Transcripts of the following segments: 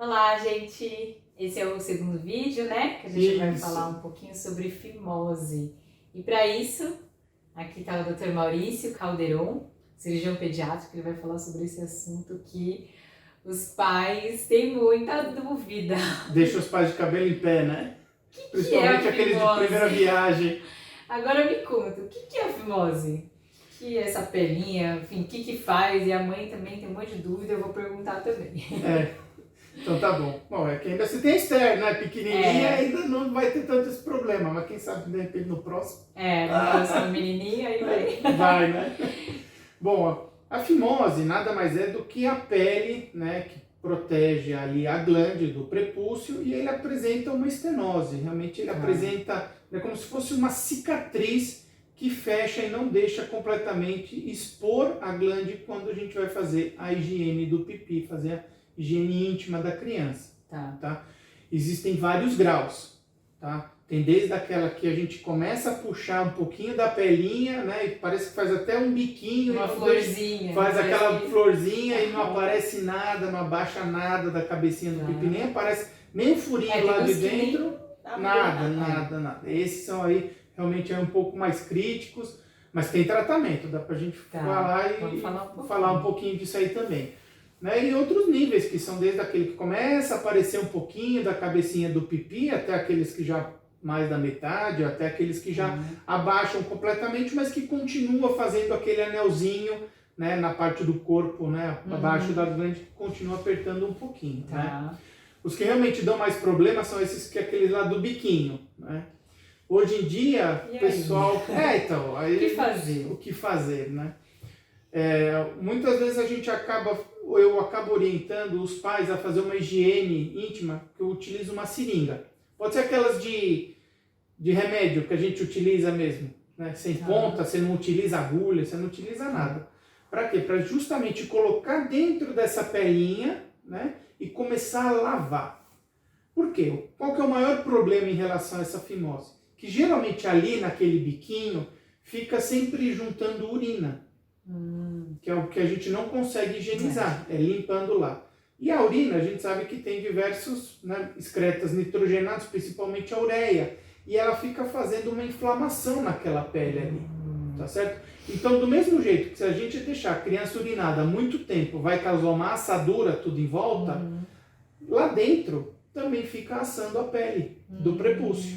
Olá, gente! Esse é o segundo vídeo, né? Que a gente vai Isso. falar um pouquinho sobre fimose. E para isso, aqui está o Dr. Maurício Calderon, cirurgião pediátrico, ele vai falar sobre esse assunto que os pais têm muita dúvida. Deixa os pais de cabelo em pé, né? Principalmente que é aqueles de fimose? primeira viagem. Agora me conta, o que é a fimose? O que é essa pelinha? Enfim, o que faz? E a mãe também tem um monte de dúvida, eu vou perguntar também. Então tá bom. Bom, é que ainda você tem a Esther, né? Pequenininha, ainda não vai ter tanto esse problema, mas quem sabe de repente no próximo. No próximo menininho aí vai. Vai, né? Bom, a fimose nada mais é do que a pele, né? Que protege ali a glande do prepúcio e ele apresenta uma estenose. Realmente ele apresenta, é como se fosse uma cicatriz que fecha e não deixa completamente expor a glande quando a gente vai fazer a higiene do pipi, fazer a higiene íntima da criança. Tá? Existem vários graus. Tá? Tem desde aquela que a gente começa a puxar um pouquinho da pelinha, né? E parece que faz até um biquinho. Uma florzinha. Faz aquela florzinha e não aparece nada, não abaixa nada da cabecinha do pipi, nem aparece nem um furinho lá de dentro. Nada. Esses são aí realmente um pouco mais críticos, mas tem tratamento, dá pra gente falar e falar um pouquinho disso aí também. Né? E outros níveis, que são desde aquele que começa a aparecer um pouquinho da cabecinha do pipi, até aqueles que já mais da metade, até aqueles que já abaixam completamente, mas que continua fazendo aquele anelzinho, né, na parte do corpo, né, abaixo da glande, que continua apertando um pouquinho. Né? Os que realmente dão mais problema são esses que aqueles lá do biquinho. Né? Hoje em dia, o pessoal... então, aí, o que fazer, né? Muitas vezes eu acabo orientando os pais a fazer uma higiene íntima, que eu utilizo uma seringa. Pode ser aquelas de remédio que a gente utiliza mesmo, né? Sem ponta, você não utiliza agulha, você não utiliza nada. Para quê? Para justamente colocar dentro dessa pelinha, né? E começar a lavar. Por quê? Qual que é o maior problema em relação a essa fimose? Que geralmente ali naquele biquinho fica sempre juntando urina. Que é o que a gente não consegue higienizar, limpando lá. E a urina, a gente sabe que tem diversos, né, excretas nitrogenados, principalmente a ureia, e ela fica fazendo uma inflamação naquela pele ali, tá certo? Então, do mesmo jeito que se a gente deixar a criança urinada há muito tempo, vai causar uma assadura tudo em volta, lá dentro também fica assando a pele do prepúcio,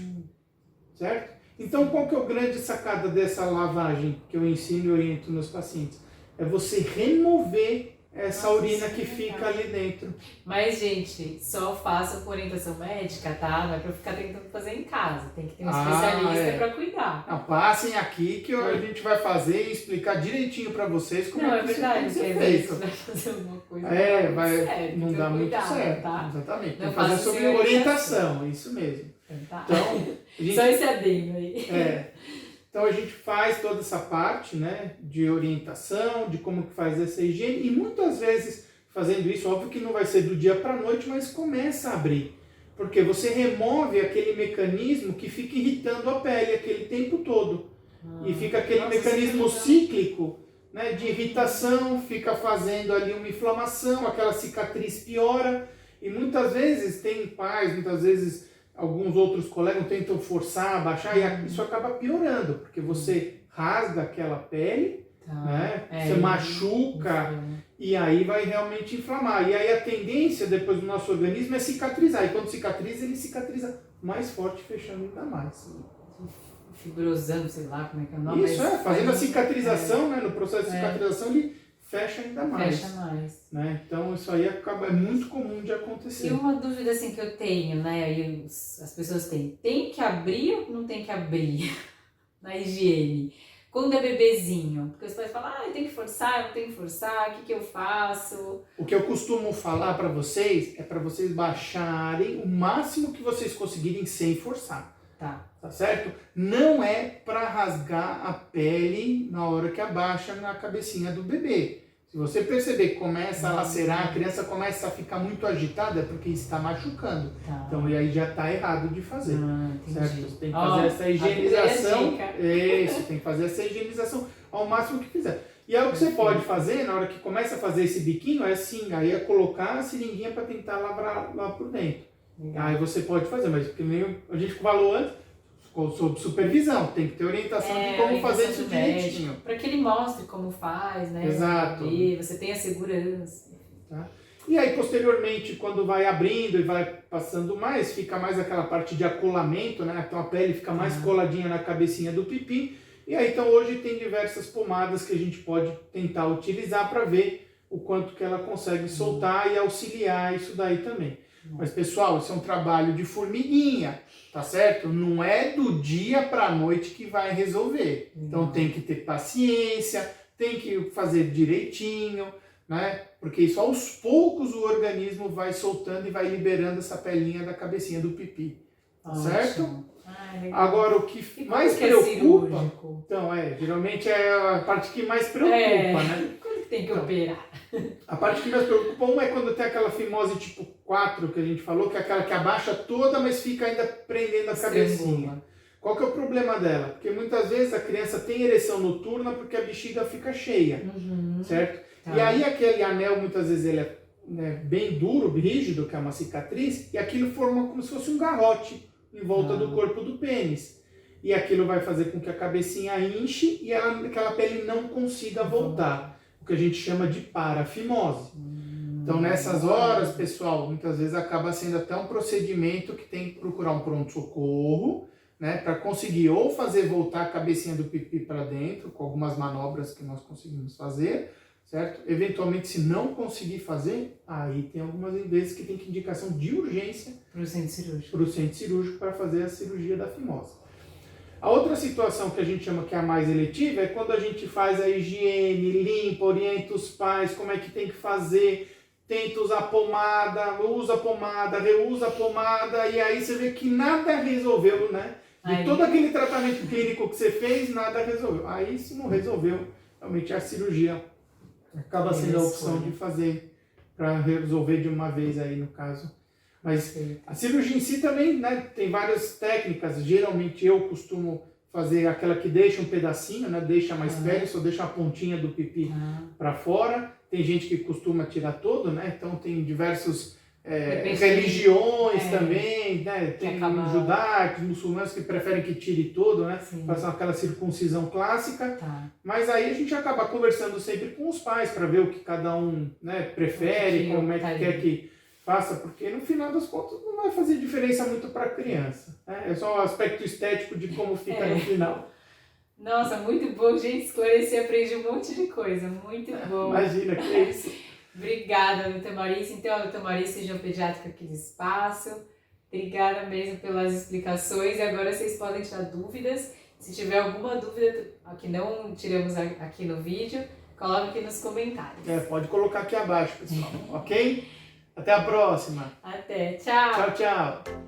certo? Então, qual que é a grande sacada dessa lavagem que eu ensino e oriento nos pacientes? É você remover essa urina que fica ali dentro. Mas, gente, só faça com orientação médica, tá? Não é pra ficar tentando fazer em casa. Tem que ter um especialista pra cuidar. Não, passem aqui que a gente vai fazer e explicar direitinho pra vocês como é que isso tem que ser feito. Vai fazer alguma coisa não dá muito certo. Tá? Exatamente. Tem que fazer sobre orientação, isso mesmo. Então, só esse adendo aí. Então a gente faz toda essa parte, né, de orientação, de como que faz essa higiene, e muitas vezes fazendo isso, óbvio que não vai ser do dia para a noite, mas começa a abrir. Porque você remove aquele mecanismo que fica irritando a pele aquele tempo todo. E fica aquele mecanismo cíclico, né, de irritação, fica fazendo ali uma inflamação, aquela cicatriz piora, e muitas vezes tem pais, muitas vezes alguns outros colegas tentam forçar, abaixar, e isso acaba piorando, porque você rasga aquela pele, né? Você machuca, e aí vai realmente inflamar. E aí a tendência depois do nosso organismo é cicatrizar, e quando cicatriza, ele cicatriza mais forte, fechando ainda mais. Fibrosando, sei lá como é que é o nome. Isso, fazendo a cicatrização, né? No processo de cicatrização, ele fecha ainda mais. Né? Então isso aí é muito comum de acontecer. E uma dúvida assim que eu tenho, né? E as pessoas têm. Tem que abrir ou não tem que abrir na higiene? Quando é bebezinho? Porque os pais falam, tem que forçar, não tem que forçar, o que eu faço? O que eu costumo falar para vocês é para vocês baixarem o máximo que vocês conseguirem sem forçar. Tá certo? Não é para rasgar a pele na hora que abaixa na cabecinha do bebê. Se você perceber que começa a lacerar, a criança começa a ficar muito agitada, é porque está machucando. Então aí já está errado de fazer. Certo? Você tem que fazer essa higienização. Isso, tem que fazer essa higienização ao máximo que quiser. E aí o que você pode fazer, na hora que começa a fazer esse biquinho, é assim, aí é colocar a seringuinha para tentar lavrar lá por dentro. Aí você pode fazer, mas que nem a gente falou antes, sob supervisão, tem que ter orientação de como fazer isso direitinho. Para que ele mostre como faz, né? Exato. E você tenha segurança. Tá? E aí, posteriormente, quando vai abrindo e vai passando mais, fica mais aquela parte de acolamento, né? Então a pele fica mais coladinha na cabecinha do pipi. E aí, então, hoje tem diversas pomadas que a gente pode tentar utilizar para ver o quanto que ela consegue soltar e auxiliar isso daí também. Mas, pessoal, isso é um trabalho de formiguinha, tá certo? Não é do dia para a noite que vai resolver. Então, tem que ter paciência, tem que fazer direitinho, né? Porque isso, aos poucos, o organismo vai soltando e vai liberando essa pelinha da cabecinha do pipi, tá certo? Agora, o que mais preocupa... Então, geralmente é a parte que mais preocupa, né? Quando tem que operar? A parte que mais preocupa, uma é quando tem aquela fimose tipo 4, que a gente falou, que é aquela que abaixa toda, mas fica ainda prendendo a cabecinha. Qual que é o problema dela? Porque muitas vezes a criança tem ereção noturna porque a bexiga fica cheia, certo? E aí aquele anel, muitas vezes, ele é bem duro, rígido, que é uma cicatriz, e aquilo forma como se fosse um garrote em volta do corpo do pênis. E aquilo vai fazer com que a cabecinha inche e aquela pele não consiga voltar. O que a gente chama de parafimose. Então, nessas horas, pessoal, muitas vezes acaba sendo até um procedimento que tem que procurar um pronto-socorro, né, para conseguir ou fazer voltar a cabecinha do pipi para dentro, com algumas manobras que nós conseguimos fazer, certo? Eventualmente, se não conseguir fazer, aí tem algumas vezes que tem que indicação de urgência para o centro cirúrgico. Para o centro cirúrgico para fazer a cirurgia da fimose. A outra situação que a gente chama que é a mais eletiva é quando a gente faz a higiene, limpa, orienta os pais, como é que tem que fazer, tenta usar pomada, usa pomada, reusa a pomada, e aí você vê que nada resolveu, né? De todo aquele tratamento clínico que você fez, nada resolveu. Aí, se não resolveu, realmente a cirurgia acaba sendo a opção de fazer para resolver de uma vez aí, no caso. Mas a cirurgia em si também, né, tem várias técnicas. Geralmente eu costumo fazer aquela que deixa um pedacinho, né, deixa mais pele, só deixa a pontinha do pipi para fora. Tem gente que costuma tirar todo, né? Então tem diversos religiões também, né? Tem judaicos, muçulmanos que preferem que tire todo, né? Façam aquela circuncisão clássica. Mas aí a gente acaba conversando sempre com os pais para ver o que cada um, né, prefere, como é que quer que faça, porque no final das contas não vai fazer diferença muito para a criança, né? É só o aspecto estético de como fica no final. Nossa, muito bom, gente, esclarecer, aprendi um monte de coisa, muito bom. Imagina, que é isso. Obrigada, doutora Marice. Então, a doutora Marice, seja pediátrica aqui do espaço. Obrigada mesmo pelas explicações. E agora vocês podem tirar dúvidas. Se tiver alguma dúvida que não tiramos aqui no vídeo, coloque aqui nos comentários. Pode colocar aqui abaixo, pessoal, ok? Até a próxima. Até, tchau. Tchau, tchau.